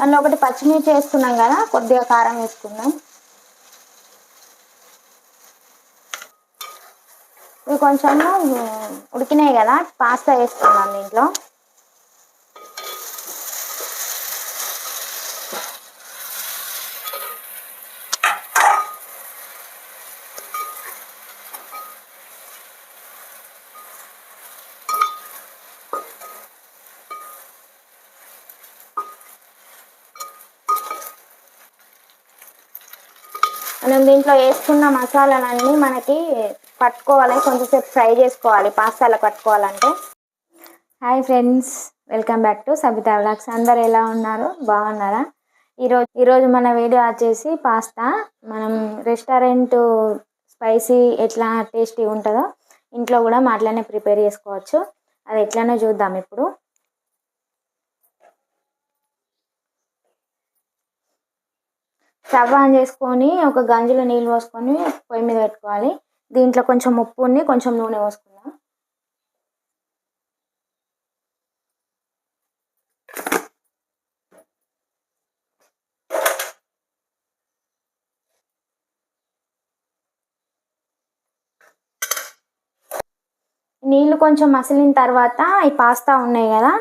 అందులో ఒకటి పచ్చిమిర్చి వేసుకున్నాం కదా, కొద్దిగా కారం వేసుకుందాం. ఇవి కొంచెము ఉడికినాయి కదా, పాస్తా వేసుకుందాం దీంట్లో. మనం దీంట్లో వేసుకున్న మసాలాలన్నీ మనకి పట్టుకోవాలి, కొంచెంసేపు ఫ్రై చేసుకోవాలి పాస్తాలో పట్టుకోవాలంటే. Hi friends, welcome back to Sabitha vlogs. అందరు ఎలా ఉన్నారు, బాగున్నారా? ఈరోజు మన వీడియో వచ్చేసి పాస్తా. మనం రెస్టారెంట్ స్పైసీ ఎట్లా టేస్టీ ఉంటుందో ఇంట్లో కూడా అట్లనే ప్రిపేర్ చేసుకోవచ్చు. అది ఎట్లనో చూద్దాం ఇప్పుడు. స్టవ్ ఆన్ చేసుకొని ఒక గంజిలో నీళ్ళు పోసుకొని పొయ్యి మీద పెట్టుకోవాలి. దీంట్లో కొంచెం ఉప్పుని కొంచెం నూనె పోసుకుందాం. నీళ్ళు కొంచెం మసిలిన తర్వాత ఈ పాస్తా ఉన్నాయి కదా,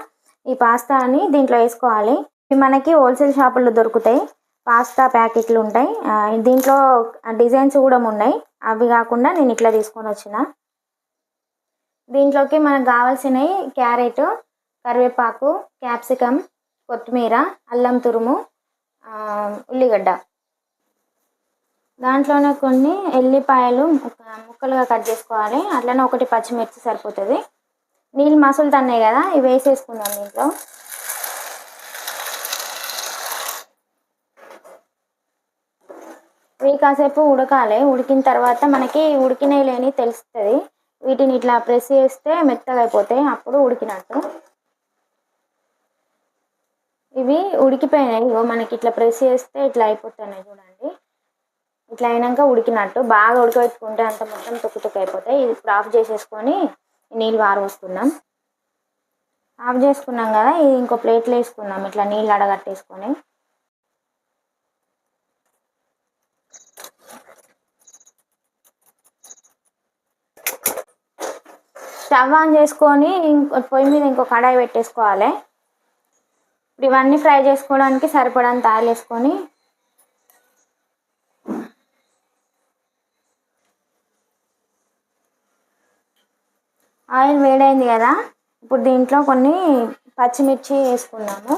ఈ పాస్తాని దీంట్లో వేసుకోవాలి. ఇవి మనకి హోల్సేల్ షాపుల్లో దొరుకుతాయి, పాస్తా ప్యాకెట్లు ఉంటాయి. దీంట్లో డిజైన్స్ కూడా ఉన్నాయి. అవి కాకుండా నేను ఇట్లా తీసుకొని వచ్చిన. దీంట్లోకి మనకు కావాల్సినవి క్యారెట్, కరివేపాకు, క్యాప్సికమ్, కొత్తిమీర, అల్లం తురుము, ఉల్లిగడ్డ. దాంట్లోనే కొన్ని ఎల్లిపాయలు ముక్కలుగా కట్ చేసుకోవాలి. అట్లనే ఒకటి పచ్చిమిర్చి సరిపోతుంది. నీళ్ళు మసులుతున్నాయి కదా, ఇవి వేసేసుకుందాం దీంట్లో. ఇవి కాసేపు ఉడకాలి. ఉడికిన తర్వాత మనకి ఉడికినవి లేని తెలుస్తుంది. వీటిని ఇట్లా ప్రెస్ చేస్తే మెత్తగా అయిపోతాయి, అప్పుడు ఉడికినట్టు. ఇవి ఉడికిపోయినాయి, మనకి ఇట్లా ప్రెస్ చేస్తే ఇట్లా అయిపోతున్నాయి చూడండి. ఇట్లా అయినాక ఉడికినట్టు. బాగా ఉడకబెట్టుకుంటే అంత మొత్తం తుక్కు అయిపోతాయి. ఇది ఇప్పుడు ఆఫ్ చేసేసుకొని నీళ్ళు వారబోసుకుందాం. ఆఫ్ చేసుకున్నాం కదా, ఇది ఇంకో ప్లేట్లో వేసుకుందాం. ఇట్లా నీళ్ళు అడగట్టేసుకొని స్టవ్ ఆన్ చేసుకొని పొయ్యి మీద ఇంకో కడాయి పెట్టేసుకోవాలి. ఇప్పుడు ఇవన్నీ ఫ్రై చేసుకోవడానికి సరిపడంత ఆయిల్ వేసుకొని ఆయిల్ వేడైంది కదా, ఇప్పుడు దీంట్లో కొన్ని పచ్చిమిర్చి వేసుకున్నాము.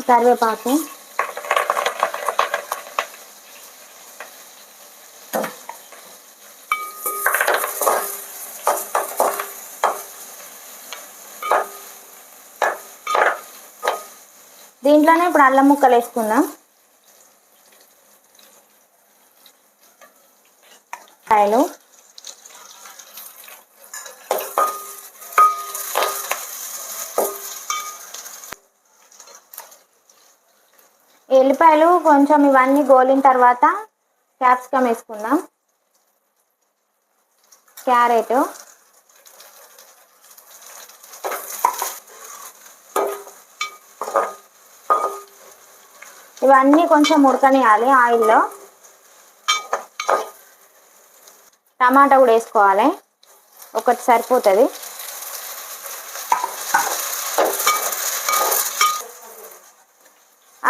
కరివేపాకు, దీంట్లోనే ఇప్పుడు అల్లం ముక్కలు వేసుకుందాం. కాయలు, ఎల్లిపాయలు కొంచెం ఇవన్నీ గోలిన తర్వాత క్యాప్సికమ్ వేసుకుందాం. క్యారెట్, ఇవన్నీ కొంచెం ఉడకనియాలి ఆయిల్లో. టమాటా కూడా వేసుకోవాలి, ఒకటి సరిపోతుంది.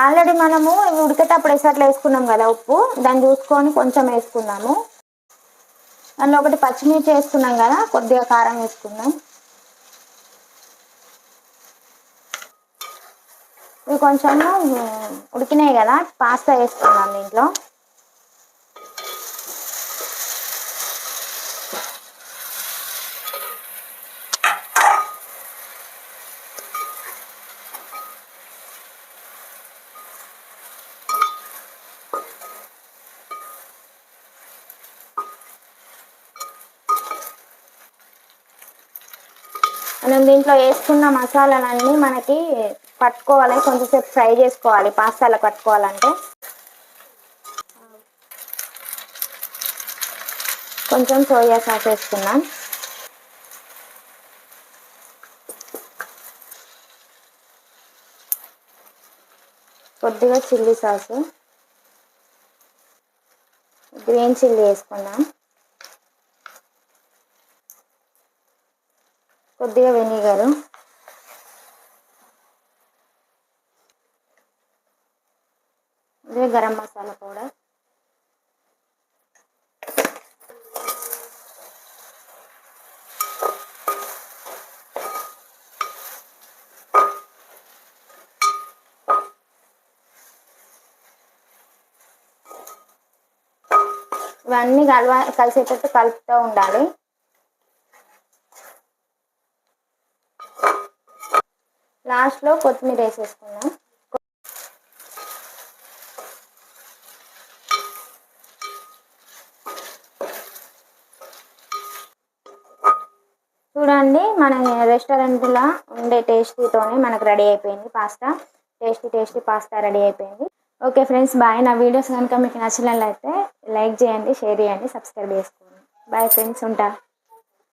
ఆల్రెడీ మనము ఇవి ఉడికేటప్పుడు ఎసట్లో వేసుకున్నాం కదా ఉప్పు, దాన్ని చూసుకొని కొంచెం వేసుకున్నాము. అందులో ఒకటి పచ్చిమిర్చి వేసుకున్నాం కదా, కొద్దిగా కారం వేసుకుందాం. ఇవి కొంచెము ఉడికినాయి కదా, పాస్తా వేసుకుందాం దీంట్లో. మనం దీంట్లో వేసుకున్న మసాలాలన్నీ మనకి పట్టుకోవాలి, కొంచెంసేపు ఫ్రై చేసుకోవాలి పాస్తాలో పట్టుకోవాలంటే. కొంచెం సోయా సాస్ వేసుకున్నాం. కొద్దిగా చిల్లీ సాసు, గ్రీన్ చిల్లీ వేసుకున్నాం. కొద్దిగా వెనిగరు, అదే గరం మసాలా పౌడర్, ఇవన్నీ కలిసేటట్టు కలుపుతూ ఉండాలి. లాస్ట్లో కొత్తిమీర వేసేసుకున్నాం. చూడండి, మన రెస్టారెంట్లో ఉండే టేస్టీతోనే మనకు రెడీ అయిపోయింది పాస్తా. టేస్టీ పాస్తా రెడీ అయిపోయింది. Okay friends, bye. నా వీడియోస్ కనుక మీకు నచ్చినట్లయితే లైక్ చేయండి, షేర్ చేయండి, సబ్స్క్రైబ్ చేసుకోండి. బాయ్ ఫ్రెండ్స్, ఉంటా.